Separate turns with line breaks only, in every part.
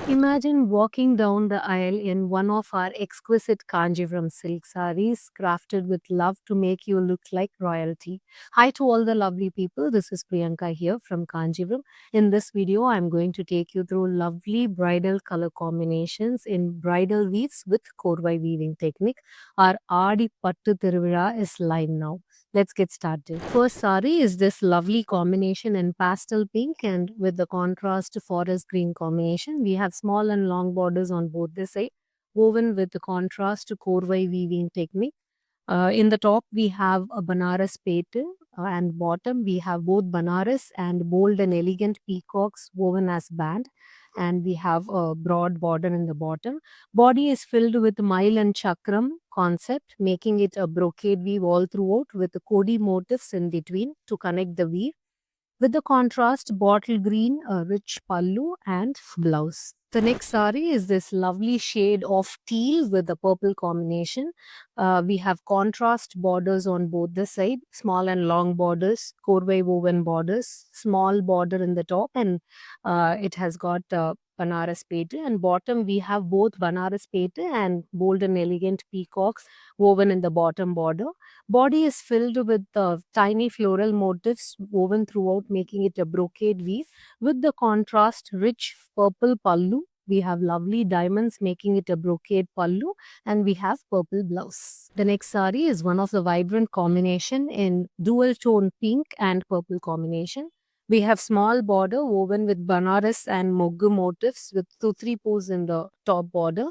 Imagine walking down the aisle in one of our exquisite Kanjivaram silk sarees crafted with love to make you look like royalty. Hi to all the lovely people. This is Priyanka here from Kanjivaram. In this video, I'm going to take you through lovely bridal color combinations in bridal weaves with Korvai weaving technique. Our Aadi Pattu Tiruvira is live now. Let's get started. First sari is this lovely combination in pastel pink and with the contrast forest green combination. We have small and long borders on both the side, woven with the contrast Korvai weaving technique. In the top, we have a Banaras pattern, and bottom we have both Banaras and bold and elegant peacocks woven as band. And we have a broad border in the bottom. Body is filled with mile and chakram concept, making it a brocade weave all throughout with the Kodi motifs in between to connect the weave. With the contrast, bottle green, a rich pallu and blouse. The next sari is this lovely shade of teal with the purple combination. We have contrast borders on both the side, small and long borders, Korvai woven borders, small border in the top, and it has got Banaras pete. And bottom, we have both Banaras pete and bold and elegant peacocks woven in the bottom border. Body is filled with tiny floral motifs woven throughout, making it a brocade weave with the contrast rich purple pallu. We have lovely diamonds making it a brocade pallu, and we have purple blouse. The next sari is one of the vibrant combination in dual tone pink and purple combination. We have small border woven with Banaras and Moggu motifs with 2-3 pose in the top border.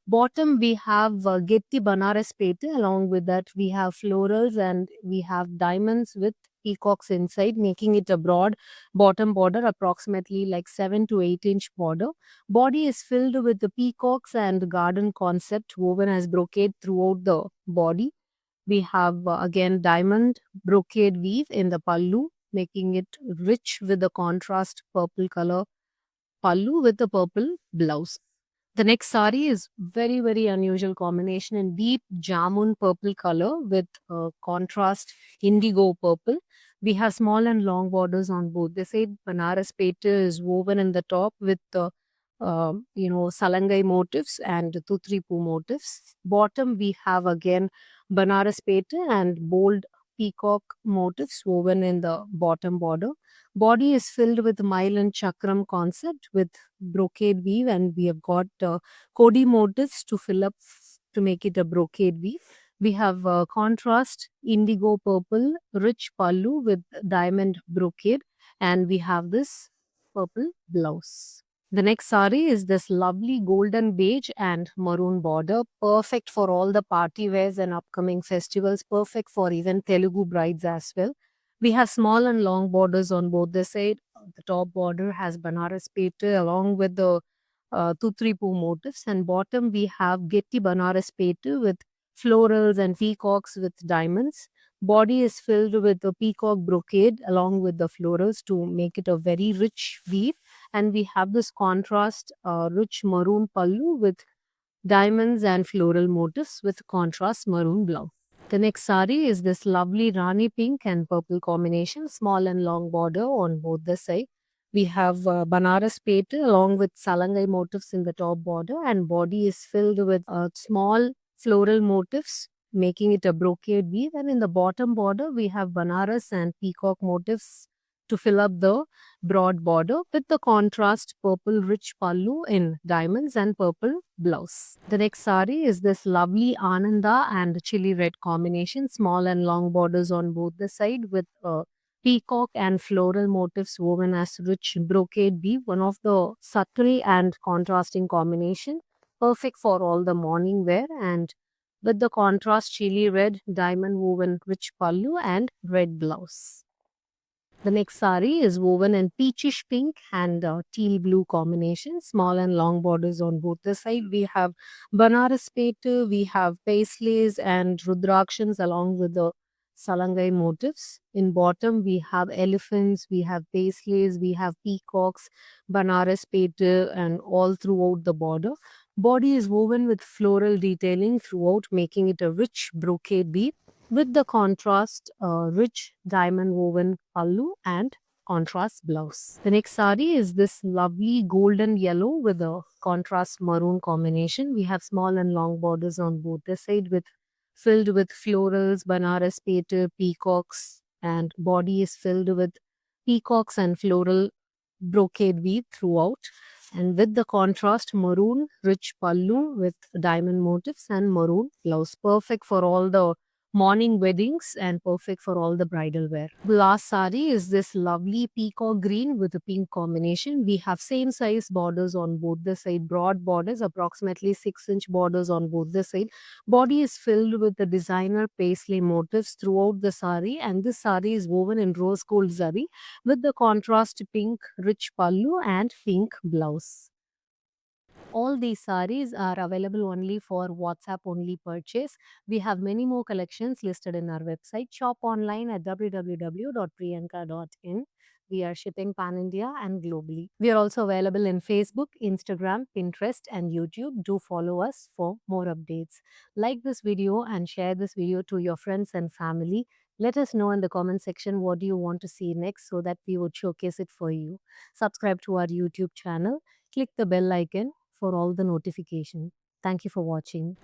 Bottom we have Getty Banaras pete. Along with that we have florals and we have diamonds with peacocks inside, making it a broad bottom border, approximately like 7 to 8 inch border. Body is filled with the peacocks and garden concept woven as brocade throughout the body. We have again diamond brocade weave in the pallu, making it rich with the contrast purple color pallu with the purple blouse. The next sari is very unusual combination in deep jamun purple color with contrast indigo purple. We have small and long borders on both. They say Banaras pete is woven in the top with the salangai motifs and tutripu motifs. Bottom we have again Banaras pete and bold peacock motifs woven in the bottom border. Body is filled with mile and chakram concept with brocade weave, and we have got Kodi motifs to fill up to make it a brocade weave. We have contrast indigo purple rich pallu with diamond brocade, and we have this purple blouse. The next sari is this lovely golden beige and maroon border, perfect for all the party wears and upcoming festivals, perfect for even Telugu brides as well. We have small and long borders on both the side. The top border has Banaras pete along with the Tutripu motifs, and bottom we have Getty Banaras pete with florals and peacocks with diamonds. Body is filled with the peacock brocade along with the florals to make it a very rich weave, and we have this contrast rich maroon pallu with diamonds and floral motifs with contrast maroon blouse. The next sari is this lovely Rani pink and purple combination, small and long border on both the side. We have Banaras pete along with Salangai motifs in the top border, and body is filled with small floral motifs, making it a brocade weave. And in the bottom border, we have Banaras and peacock motifs to fill up the broad border with the contrast purple rich pallu in diamonds and purple blouse. The next sari is this lovely Ananda and chili red combination, small and long borders on both the side with peacock and floral motifs woven as rich brocade weave, one of the subtle and contrasting combination, perfect for all the morning wear, and with the contrast chili red diamond woven rich pallu and red blouse. The next sari is woven in peachish pink and teal blue combination, small and long borders on both the side. We have Banaras pete, we have paisleys and rudrakshans along with the salangai motifs. In bottom, we have elephants, we have paisleys, we have peacocks, Banaras pete, and all throughout the border. Body is woven with floral detailing throughout, making it a rich brocade weave with the contrast rich diamond woven pallu and contrast blouse. The next sari is this lovely golden yellow with a contrast maroon combination. We have small and long borders on both the side with filled with florals, Banaras pater, peacocks, and body is filled with peacocks and floral brocade weave throughout. And with the contrast, maroon rich pallu with diamond motifs and maroon blouse. Perfect for all the morning weddings and perfect for all the bridal wear. The last sari is this lovely peacock green with a pink combination. We have same size borders on both the side, broad borders, approximately 6-inch borders on both the side. Body is filled with the designer paisley motifs throughout the sari, and this sari is woven in rose gold zari with the contrast pink rich pallu and pink blouse. All these saris are available only for WhatsApp only purchase. We have many more collections listed in our website. Shop online at www.priyanka.in. We are shipping pan India and globally. We are also available in Facebook, Instagram, Pinterest, and YouTube. Do follow us for more updates. Like this video and share this video to your friends and family. Let us know in the comment section what do you want to see next so that we would showcase it for you. Subscribe to our YouTube channel. Click the bell icon for all the notification. Thank you for watching.